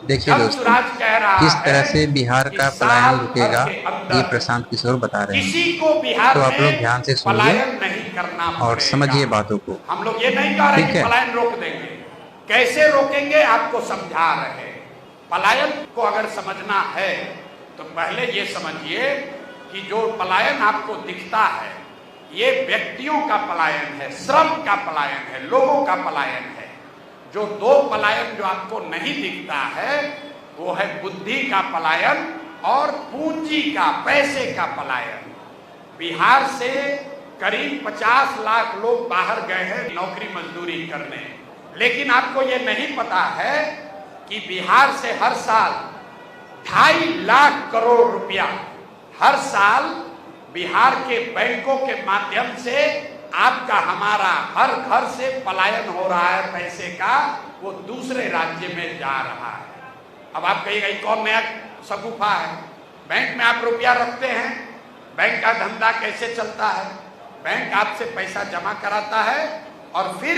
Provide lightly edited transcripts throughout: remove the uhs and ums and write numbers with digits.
देखिए जब दोस्तों, सुराज कह रहा किस तरह है से बिहार कि का साल पलायन भर रुकेगा, के ये अंदर प्रशांत किशोर बता रहे हैं। किसी को बिहार तो आप लोग में ध्यान से सुनिए पलायन नहीं करना और पड़ेगा। समझिए बातों को। हम लोग ये नहीं कह रहे ठीक कि है। पलायन रोक देंगे, कैसे रोकेंगे आपको समझा रहे। पलायन को अगर समझना है तो पहले ये समझिए कि जो पलायन आपको दिखता है ये व्यक्तियों का पलायन है, श्रम का पलायन है, लोगों का पलायन है। जो दो पलायन जो आपको नहीं दिखता है वो है बुद्धि का पलायन और पूंजी का, पैसे का पलायन। बिहार से करीब 50 लाख लोग बाहर गए हैं नौकरी मजदूरी करने, लेकिन आपको ये नहीं पता है कि बिहार से हर साल 2.5 लाख करोड़ रुपया हर साल बिहार के बैंकों के माध्यम से आपका हमारा हर घर से पलायन हो रहा है पैसे का, वो दूसरे राज्य में जा रहा है। अब आप कहिएगा कौन नया शगुफा है। बैंक में आप रुपया रखते हैं, बैंक का धंधा कैसे चलता है? बैंक आपसे पैसा जमा कराता है और फिर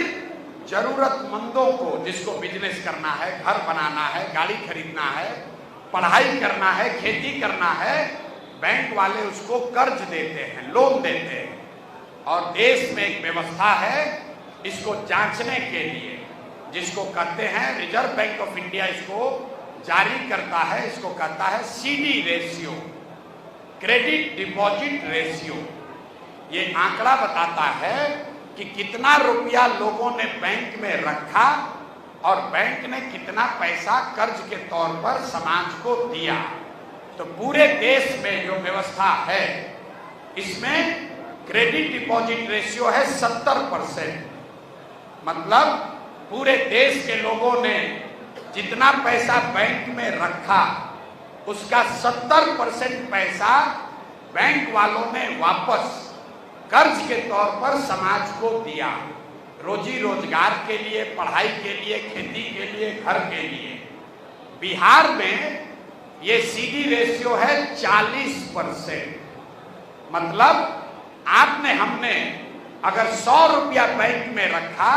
जरूरतमंदों को, जिसको बिजनेस करना है, घर बनाना है, गाड़ी खरीदना है, पढ़ाई करना है, खेती करना है, बैंक वाले उसको कर्ज देते हैं, लोन देते हैं। और देश में एक व्यवस्था है इसको जांचने के लिए, जिसको कहते हैं रिजर्व बैंक ऑफ इंडिया इसको जारी करता है, इसको कहता है CD ratio, credit deposit ratio. ये आंकड़ा बताता है कि कितना रुपया लोगों ने बैंक में रखा और बैंक ने कितना पैसा कर्ज के तौर पर समाज को दिया। तो पूरे देश में जो व्यवस्था है इसमें क्रेडिट डिपॉजिट रेशियो है 70%। मतलब पूरे देश के लोगों ने जितना पैसा बैंक में रखा उसका 70% पैसा बैंक वालों ने वापस कर्ज के तौर पर समाज को दिया, रोजी रोजगार के लिए, पढ़ाई के लिए, खेती के लिए, घर के लिए। बिहार में ये सीडी रेशियो है 40%। मतलब आपने हमने अगर 100 रुपया बैंक में रखा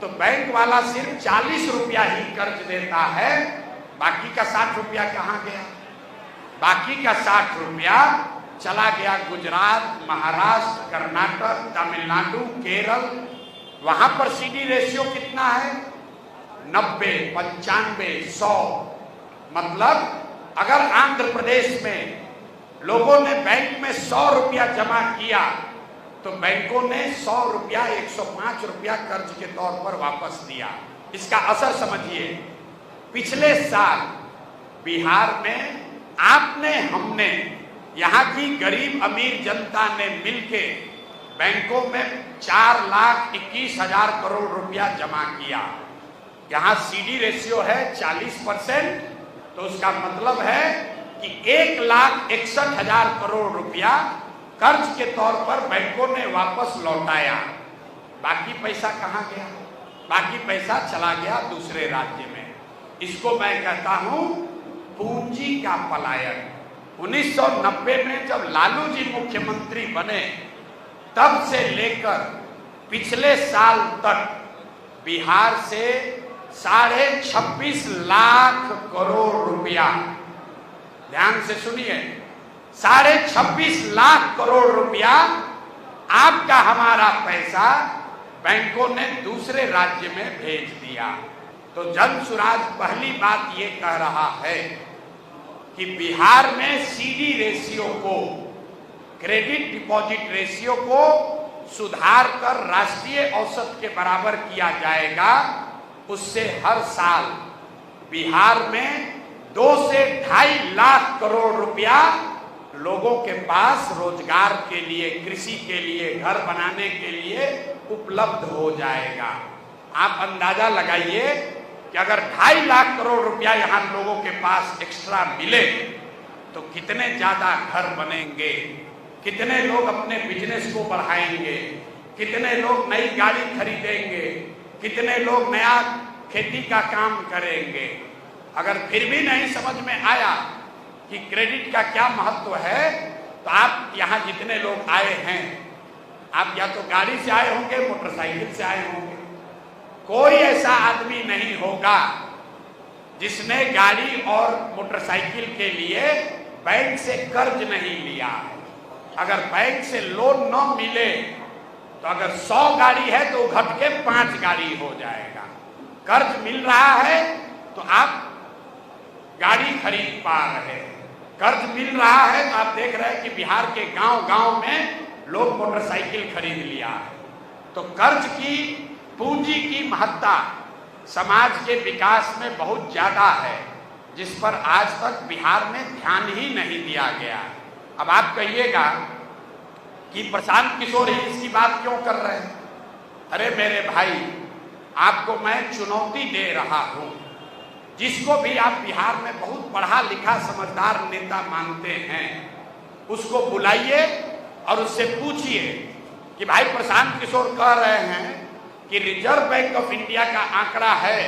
तो बैंक वाला सिर्फ 40 रुपया ही कर्ज देता है, बाकी का 60 रुपया कहाँ गया? बाकी का 60 रुपया चला गया गुजरात, महाराष्ट्र, कर्नाटक, तमिलनाडु, केरल। वहां पर सीडी रेशियो कितना है? 90, 95, 100। मतलब अगर आंध्र प्रदेश में लोगों ने बैंक में 100 रुपया जमा किया तो बैंकों ने 100 रुपया, 105 रुपया कर्ज के तौर पर वापस दिया। इसका असर समझिए। पिछले साल बिहार में आपने, हमने, यहाँ की गरीब अमीर जनता ने मिलके बैंकों में 4,21,000 करोड़ रुपया जमा किया। यहाँ सीडी रेशियो है 40%, तो उसका मतलब है कि 1,61,000 करोड़ रुपया कर्ज के तौर पर बैंकों ने वापस लौटाया। बाकी पैसा कहाँ गया? बाकी पैसा चला गया दूसरे राज्य में। इसको मैं कहता हूं पूंजी का पलायन। 1990 में जब लालू जी मुख्यमंत्री बने तब से लेकर पिछले साल तक बिहार से 26.5 लाख करोड़ रुपया, ध्यान से सुनिए, 26.5 लाख करोड़ रुपया आपका हमारा पैसा बैंकों ने दूसरे राज्य में भेज दिया। तो जन सुराज पहली बात ये कह रहा है कि बिहार में सीडी रेशियो को, क्रेडिट डिपॉजिट रेशियो को सुधार कर राष्ट्रीय औसत के बराबर किया जाएगा। उससे हर साल बिहार में 2 से 2.5 लाख करोड़ रुपया लोगों के पास रोजगार के लिए, कृषि के लिए, घर बनाने के लिए उपलब्ध हो जाएगा। आप अंदाजा लगाइए कि अगर 2.5 लाख करोड़ रुपया यहाँ लोगों के पास एक्स्ट्रा मिले तो कितने ज्यादा घर बनेंगे, कितने लोग अपने बिजनेस को बढ़ाएंगे, कितने लोग नई गाड़ी खरीदेंगे, कितने लोग नया खेती का काम करेंगे। अगर फिर भी नहीं समझ में आया कि क्रेडिट का क्या महत्व है तो आप यहाँ जितने लोग आए हैं, आप या तो गाड़ी से आए होंगे, मोटरसाइकिल से आए होंगे। कोई ऐसा आदमी नहीं होगा जिसने गाड़ी और मोटरसाइकिल के लिए बैंक से कर्ज नहीं लिया है। अगर बैंक से लोन न मिले तो अगर 100 गाड़ी है तो घट के 5 गाड़ी हो जाएगा। कर्ज मिल रहा है तो आप गाड़ी खरीद पा रहे हैं। कर्ज मिल रहा है तो आप देख रहे हैं कि बिहार के गांव-गांव में लोग मोटरसाइकिल खरीद लिया है। तो कर्ज की, पूंजी की महत्ता समाज के विकास में बहुत ज्यादा है, जिस पर आज तक बिहार में ध्यान ही नहीं दिया गया। अब आप कहिएगा कि प्रशांत किशोर ही इसकी बात क्यों कर रहे हैं? अरे मेरे भाई, आपको मैं चुनौती दे रहा हूं। जिसको भी आप बिहार में बहुत पढ़ा लिखा समझदार नेता मानते हैं, उसको बुलाइए और उससे पूछिए कि भाई प्रशांत किशोर कह रहे हैं कि रिजर्व बैंक ऑफ इंडिया का आंकड़ा है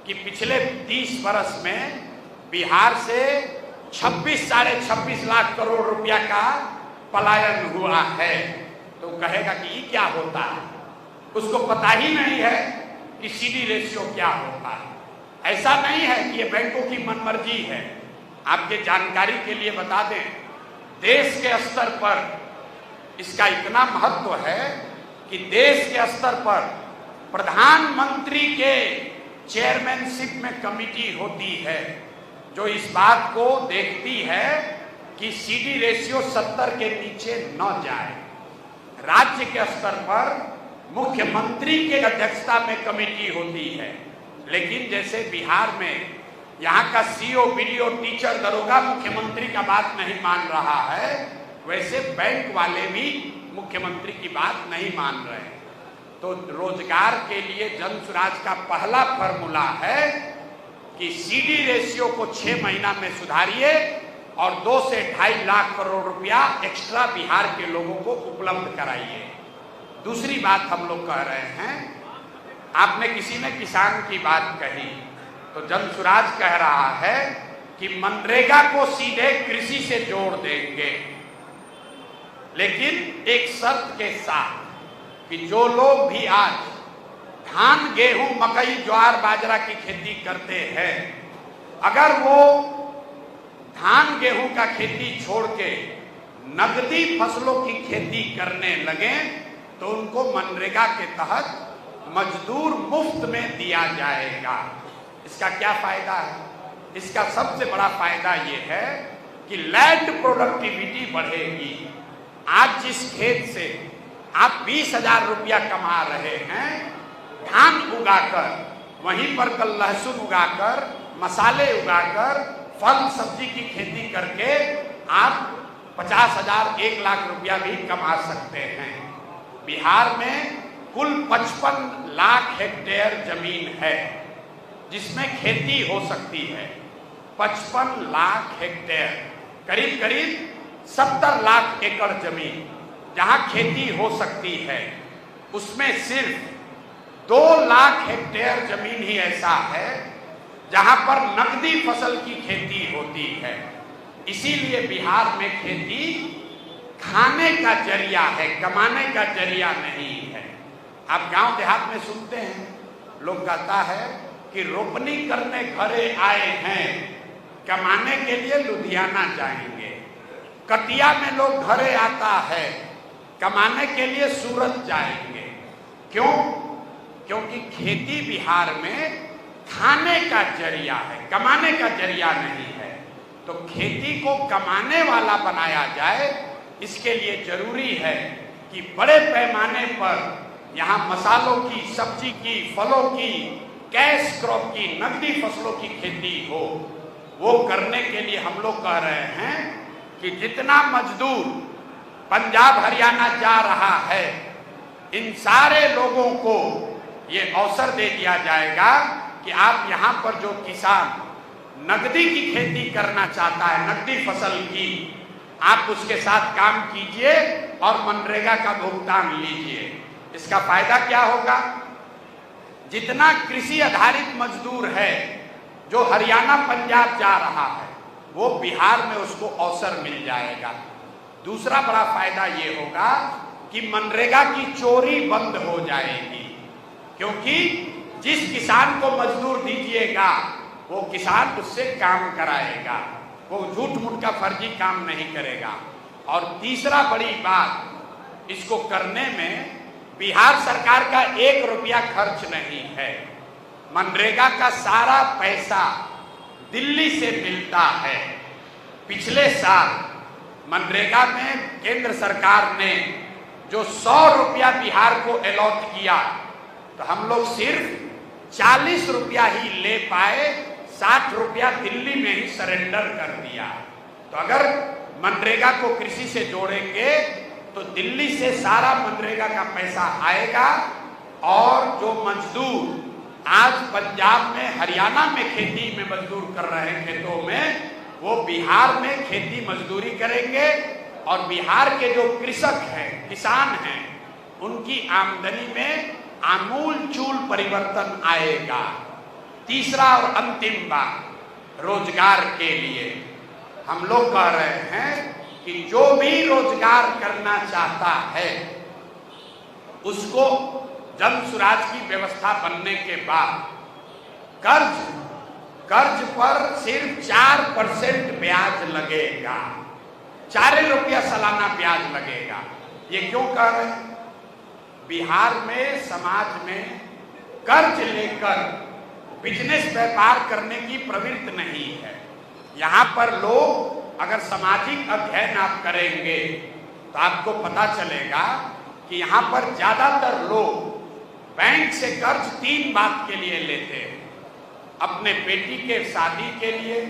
कि पिछले 30 वर्ष में बिहार से 26 साढ़े 26 लाख करोड़ रुपया का पलायन हुआ है। तो कहेगा कि ये क्या होता है? उसको पता ही नहीं है कि सीडी रेशियो क्या होता है। ऐसा नहीं है कि ये बैंकों की मनमर्जी है। आपके जानकारी के लिए बता दें, देश के स्तर पर इसका इतना महत्व है कि देश के स्तर पर प्रधानमंत्री के चेयरमैनशिप में कमेटी होती है जो इस बात को देखती है कि सीडी रेशियो 70 के नीचे न जाए। राज्य के स्तर पर मुख्यमंत्री के अध्यक्षता में कमेटी होती है, लेकिन जैसे बिहार में यहाँ का सीओ, बीडीओ, टीचर, दरोगा मुख्यमंत्री का बात नहीं मान रहा है, वैसे बैंक वाले भी मुख्यमंत्री की बात नहीं मान रहे हैं। तो रोजगार के लिए जन स्वराज का पहला फॉर्मूला है कि सीडी रेशियो को 6 महीना में सुधारिए और 2 से 2.5 लाख करोड़ रुपया एक्स्ट्रा बिहार के लोगों को उपलब्ध कराइए। दूसरी बात हम लोग कह रहे हैं, आपने किसी ने किसान की बात कही तो जन स्वराज कह रहा है कि मनरेगा को सीधे कृषि से जोड़ देंगे, लेकिन एक शर्त के साथ कि जो लोग भी आज धान, गेहूं, मकई, ज्वार, बाजरा की खेती करते हैं, अगर वो धान गेहूं का खेती छोड़ के नकदी फसलों की खेती करने लगे तो उनको मनरेगा के तहत मजदूर मुफ्त में दिया जाएगा। इसका क्या फायदा है? इसका सबसे बड़ा फायदा ये है कि लैंड प्रोडक्टिविटी बढ़ेगी। आज जिस खेत से आप 20,000 रुपया कमा रहे हैं धान उगाकर, वहीं पर कल लहसुन उगाकर, मसाले उगाकर, फल सब्जी की खेती करके आप 50,000, 1 लाख रुपया भी कमा सकते हैं। बिहार में कुल 55 लाख हेक्टेयर जमीन है जिसमें खेती हो सकती है। 55 लाख हेक्टेयर, करीब करीब 70 लाख एकड़ जमीन जहां खेती हो सकती है, उसमें सिर्फ 2 लाख हेक्टेयर जमीन ही ऐसा है जहां पर नकदी फसल की खेती होती है। इसीलिए बिहार में खेती खाने का जरिया है, कमाने का जरिया नहीं है। आप गांव देहात में सुनते हैं, लोग कहता है कि रोपनी करने घरे आए हैं, कमाने के लिए लुधियाना जाएंगे। कटिया में लोग घरे आता है, कमाने के लिए सूरत जाएंगे। क्यों? क्योंकि खेती बिहार में खाने का जरिया है, कमाने का जरिया नहीं है। तो खेती को कमाने वाला बनाया जाए, इसके लिए जरूरी है कि बड़े पैमाने पर यहाँ मसालों की, सब्जी की, फलों की, कैश क्रॉप की, नकदी फसलों की खेती हो। वो करने के लिए हम लोग कह रहे हैं कि जितना मजदूर पंजाब हरियाणा जा रहा है, इन सारे लोगों को ये अवसर दे दिया जाएगा कि आप यहाँ पर जो किसान नकदी की खेती करना चाहता है, नकदी फसल की, आप उसके साथ काम कीजिए और मनरेगा का भुगतान लीजिए। इसका फायदा क्या होगा? जितना कृषि आधारित मजदूर है जो हरियाणा पंजाब जा रहा है, वो बिहार में उसको अवसर मिल जाएगा। दूसरा बड़ा फायदा ये होगा कि मनरेगा की चोरी बंद हो जाएगी, क्योंकि जिस किसान को मजदूर दीजिएगा वो किसान उससे काम कराएगा, वो झूठ मूठ का फर्जी काम नहीं करेगा। और तीसरा बड़ी बात, इसको करने में बिहार सरकार का 1 रुपया खर्च नहीं है। मनरेगा का सारा पैसा दिल्ली से मिलता है। पिछले साल मनरेगा में केंद्र सरकार ने जो 100 रुपया बिहार को अलॉट किया, तो हम लोग सिर्फ 40 रुपया ही ले पाए, 60 रुपया दिल्ली में ही सरेंडर कर दिया। तो अगर मनरेगा को कृषि से जोड़ेंगे तो दिल्ली से सारा मनरेगा का पैसा आएगा, और जो मजदूर आज पंजाब में, हरियाणा में खेती में मजदूर कर रहे हैं खेतों में, वो बिहार में खेती मजदूरी करेंगे, और बिहार के जो कृषक हैं, किसान हैं, उनकी आमदनी में आमूल चूल परिवर्तन आएगा। तीसरा और अंतिम बात, रोजगार के लिए हम लोग कह रहे हैं कि जो भी रोजगार करना चाहता है उसको जन सुराज की व्यवस्था बनने के बाद कर्ज पर सिर्फ 4% ब्याज लगेगा, 4 रुपया सालाना ब्याज लगेगा। ये क्यों कह रहे हैं? बिहार में समाज में कर्ज लेकर बिजनेस व्यापार करने की प्रवृत्ति नहीं है। यहाँ पर लोग, अगर सामाजिक अध्ययन आप करेंगे तो आपको पता चलेगा कि यहाँ पर ज्यादातर लोग बैंक से कर्ज 3 बात के लिए लेते हैं: अपने बेटी के शादी के लिए,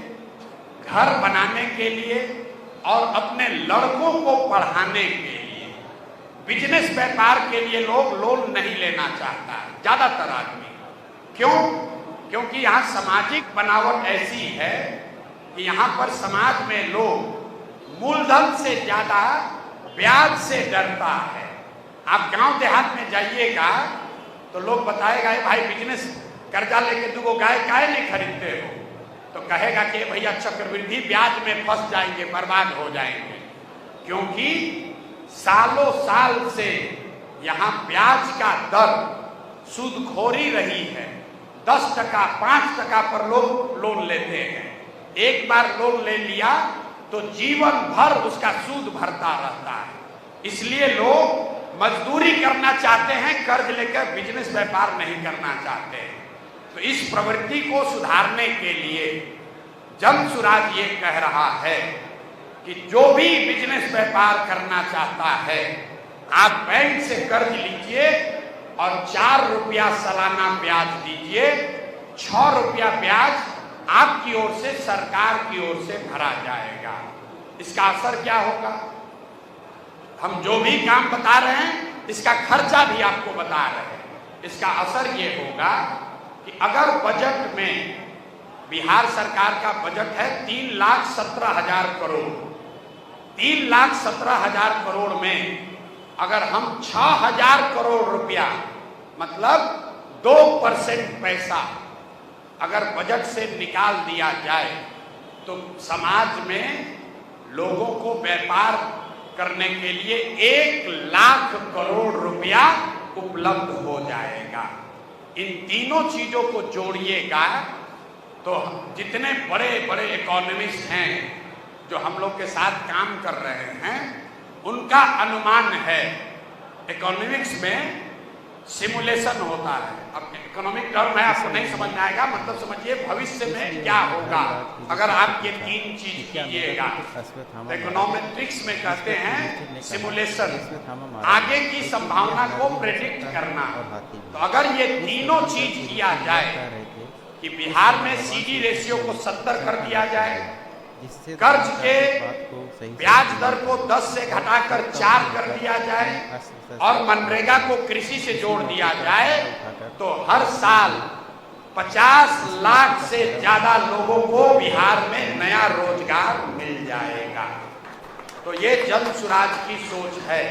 घर बनाने के लिए, और अपने लड़कों को पढ़ाने के लिए। बिजनेस व्यापार के लिए लोग लोन नहीं लेना चाहता है ज्यादातर आदमी। क्यों? क्योंकि यहाँ सामाजिक बनावट ऐसी है कि यहाँ पर समाज में लोग मूलधन से ज्यादा ब्याज से डरता है। आप गांव देहात में जाइएगा तो लोग बताएगा, भाई बिजनेस कर्जा लेके 2 गाय काहे नहीं खरीदते हो? तो कहेगा कि भैया चक्रवृद्धि ब्याज में फंस जाएंगे, बर्बाद हो जाएंगे। क्योंकि सालों साल से यहाँ ब्याज का दर सूदखोरी रही है। 10%, 5% पर लोग लोन लेते हैं। एक बार लोन ले लिया तो जीवन भर उसका सूद भरता रहता है। इसलिए लोग मजदूरी करना चाहते हैं, कर्ज लेकर बिजनेस व्यापार नहीं करना चाहते। तो इस प्रवृत्ति को सुधारने के लिए जन सुराज ये कह रहा है कि जो भी बिजनेस व्यापार करना चाहता है, आप बैंक से कर्ज लीजिए और 4 रुपया सालाना ब्याज दीजिए। 6 रुपया ब्याज आपकी ओर से, सरकार की ओर से भरा जाएगा। इसका असर क्या होगा? हम जो भी काम बता रहे हैं, इसका खर्चा भी आपको बता रहे हैं। इसका असर ये होगा कि अगर बजट में, बिहार सरकार का बजट है 3,17,000 करोड़, 3,17,000 करोड़ में अगर हम 6,000 करोड़ रुपया, मतलब 2% पैसा अगर बजट से निकाल दिया जाए, तो समाज में लोगों को व्यापार करने के लिए 1 लाख करोड़ रुपया उपलब्ध हो जाएगा। इन तीनों चीजों को जोड़िएगा तो जितने बड़े बड़े इकोनॉमिस्ट हैं जो हम लोग के साथ काम कर रहे हैं, उनका अनुमान है। इकोनॉमिक्स में सिमुलेशन होता है। अब इकोनॉमिक टर्म है, आपको नहीं समझ में आएगा, मतलब समझिए भविष्य में क्या होगा अगर आप ये 3 चीज कीजिएगा। इकोनॉमेट्रिक्स में कहते हैं सिमुलेशन, आगे की संभावना को प्रेडिक्ट करना। तो अगर ये तीनों चीज किया जाए कि बिहार में सीडी रेशियो को 70 कर दिया जाए, कर्ज के ब्याज दर को 10 से घटाकर 4 कर दिया जाए, और मनरेगा को कृषि से जोड़ दिया जाए, तो हर साल 50 लाख से ज्यादा लोगों को बिहार में नया रोजगार मिल जाएगा। तो ये जन सुराज की सोच है।